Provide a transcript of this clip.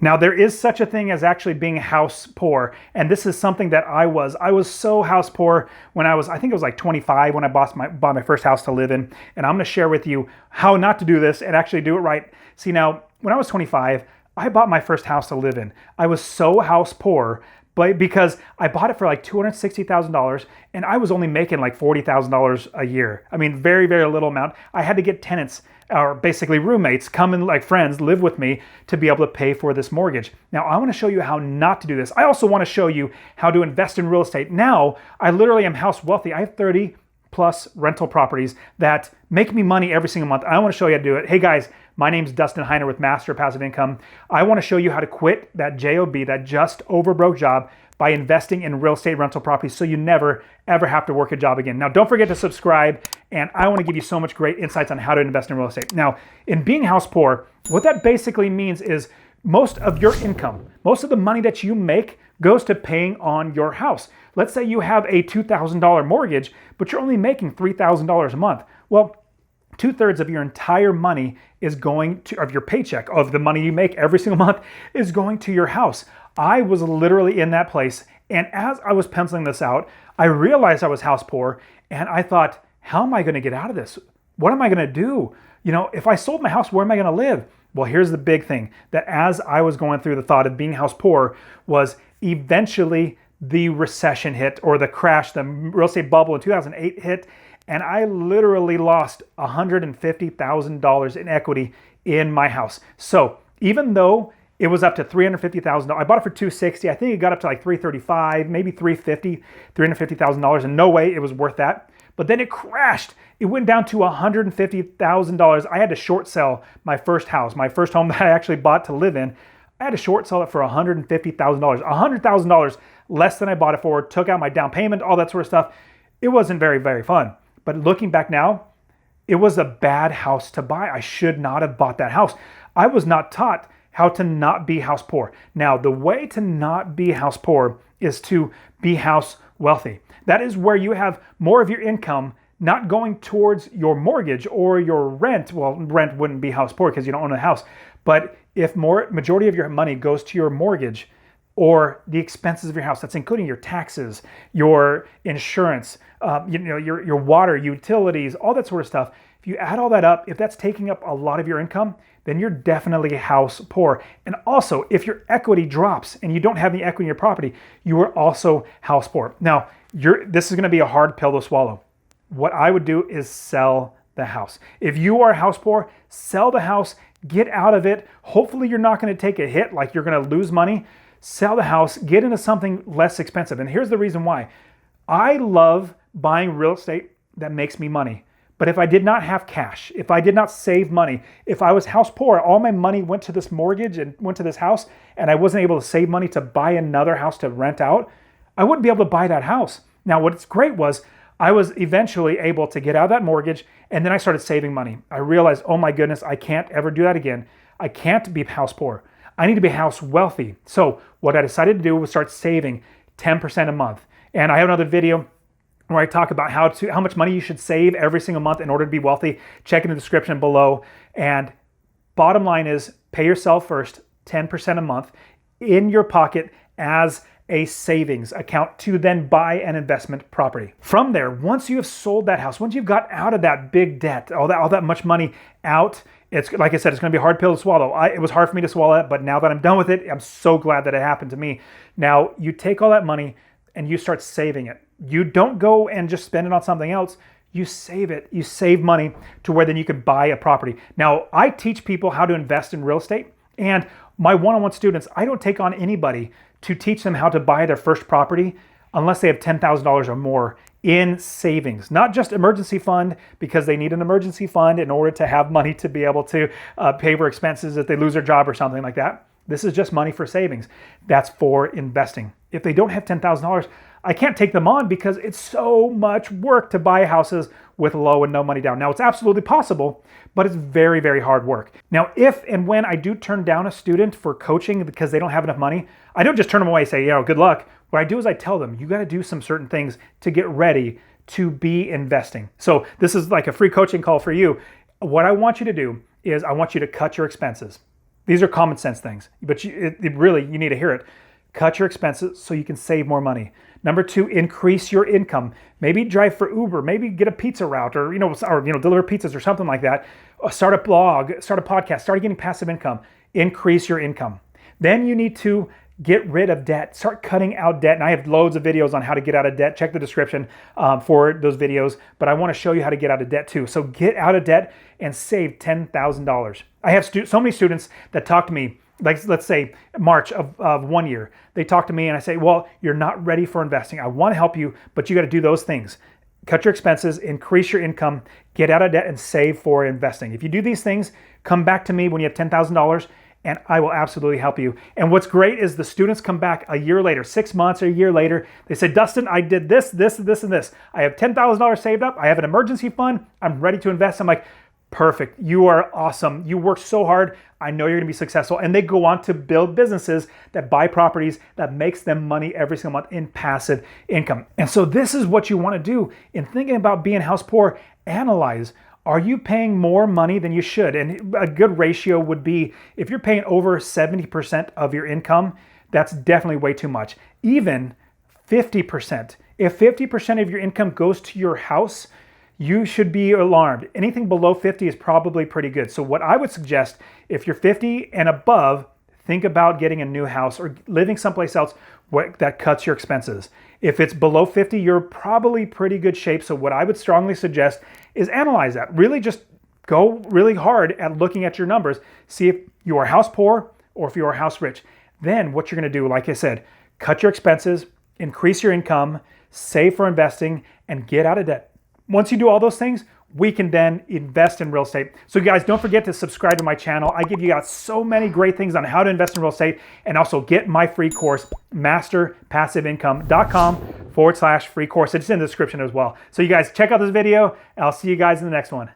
Now, there is such a thing as actually being house poor, and this is something that I was. I was so house poor when I think it was like 25 when I bought my first house to live in, and I'm gonna share with you how not to do this and actually do it right. See, now, when I was 25, I bought my first house to live in. I was so house poor, but because I bought it for like $260,000 and I was only making like $40,000 a year. I mean, very, very little amount. I had to get tenants or basically roommates come in, like friends, live with me to be able to pay for this mortgage. Now, I want to show you how not to do this. I also want to show you how to invest in real estate. Now, I literally am house wealthy. I have 30 plus rental properties that make me money every single month. I want to show you how to do it. Hey guys, my name's Dustin Heiner with Master Passive Income. I want to show you how to quit that JOB, that just over broke job, by investing in real estate rental properties so you never, ever have to work a job again. Now, don't forget to subscribe, and I want to give you so much great insights on how to invest in real estate. Now, in being house poor, what that basically means is most of your income, most of the money that you make goes to paying on your house. Let's say you have a $2,000 mortgage, but you're only making $3,000 a month. Well, 2/3 of your entire money is going to, of your paycheck, of the money you make every single month, is going to your house. I was literally in that place. And as I was penciling this out, I realized I was house poor. And I thought, how am I going to get out of this? What am I going to do? You know, if I sold my house, where am I going to live? Well, here's the big thing, that as I was going through the thought of being house poor was eventually the recession hit, or the crash, the real estate bubble in 2008 hit. And I literally lost $150,000 in equity in my house. So even though it was up to $350,000, I bought it for $260,000. I think it got up to like $335,000, maybe $350,000, and no way it was worth that. But then it crashed. It went down to $150,000. I had to short sell my first house, my first home that I actually bought to live in. I had to short sell it for $150,000, $100,000 less than I bought it for, took out my down payment, all that sort of stuff. It wasn't very, very fun. But looking back now, it was a bad house to buy. I should not have bought that house. I was not taught how to not be house poor. Now, the way to not be house poor is to be house wealthy. That is where you have more of your income not going towards your mortgage or your rent. Well, rent wouldn't be house poor because you don't own a house. But if majority of your money goes to your mortgage or the expenses of your house, that's including your taxes, your insurance, your water, utilities, all that sort of stuff. If you add all that up, if that's taking up a lot of your income, then you're definitely house poor. And also, if your equity drops and you don't have any equity in your property, you are also house poor. Now, this is going to be a hard pill to swallow. What I would do is sell the house. If you are house poor, sell the house, get out of it. Hopefully, you're not going to take a hit, like you're going to lose money. Sell the house, get into something less expensive. And here's the reason why. I love buying real estate that makes me money. But if I did not have cash, if I did not save money, if I was house poor, all my money went to this mortgage and went to this house, and I wasn't able to save money to buy another house to rent out, I wouldn't be able to buy that house. Now, what's great was I was eventually able to get out of that mortgage, and then I started saving money. I realized, oh my goodness, I can't ever do that again. I can't be house poor. I need to be house wealthy. So what I decided to do was start saving 10% a month. And I have another video where I talk about how much money you should save every single month in order to be wealthy. Check in the description below. And bottom line is, pay yourself first 10% a month in your pocket as a savings account to then buy an investment property. From there, once you have sold that house, once you've got out of that big debt, all that much money out, it's like I said, it's going to be a hard pill to swallow. It was hard for me to swallow it, but now that I'm done with it, I'm so glad that it happened to me. Now, you take all that money and you start saving it. You don't go and just spend it on something else. You save it. You save money to where then you can buy a property. Now, I teach people how to invest in real estate, and my one-on-one students, I don't take on anybody to teach them how to buy their first property unless they have $10,000 or more in savings. Not just emergency fund, because they need an emergency fund in order to have money to be able to pay for expenses if they lose their job or something like that. This is just money for savings. That's for investing. If they don't have $10,000, I can't take them on because it's so much work to buy houses with low and no money down. Now, it's absolutely possible, but it's very, very hard work. Now, if and when I do turn down a student for coaching because they don't have enough money, I don't just turn them away and say, good luck. What I do is I tell them, you got to do some certain things to get ready to be investing. So this is like a free coaching call for you. What I want you to do is I want you to cut your expenses. These are common sense things, but really, you need to hear it. Cut your expenses so you can save more money. Number 2, increase your income. Maybe drive for Uber, maybe get a pizza route, or deliver pizzas or something like that. Start a blog, start a podcast, start getting passive income. Increase your income. Then you need to get rid of debt. Start cutting out debt. And I have loads of videos on how to get out of debt. Check the description for those videos. But I want to show you how to get out of debt too. So get out of debt and save $10,000. I have so many students that talk to me, like let's say March of 1 year. They talk to me and I say, well, you're not ready for investing. I want to help you, but you got to do those things. Cut your expenses, increase your income, get out of debt, and save for investing. If you do these things, come back to me when you have $10,000 and I will absolutely help you. And what's great is the students come back a year later, 6 months or a year later. They say, Dustin, I did this, this, this, and this. I have $10,000 saved up. I have an emergency fund. I'm ready to invest. I'm like, perfect. You are awesome. You work so hard. I know you're going to be successful. And they go on to build businesses that buy properties that makes them money every single month in passive income. And so this is what you want to do in thinking about being house poor. Analyze. Are you paying more money than you should? And a good ratio would be if you're paying over 70% of your income, that's definitely way too much. Even 50%. If 50% of your income goes to your house, you should be alarmed. Anything below 50 is probably pretty good. So what I would suggest, if you're 50 and above, think about getting a new house or living someplace else that cuts your expenses. If it's below 50, you're probably pretty good shape. So what I would strongly suggest is analyze that. Really just go really hard at looking at your numbers. See if you are house poor or if you are house rich. Then what you're going to do, like I said, cut your expenses, increase your income, save for investing, and get out of debt. Once you do all those things, we can then invest in real estate. So you guys, don't forget to subscribe to my channel. I give you guys so many great things on how to invest in real estate, and also get my free course, masterpassiveincome.com/free course. It's in the description as well. So you guys check out this video, and I'll see you guys in the next one.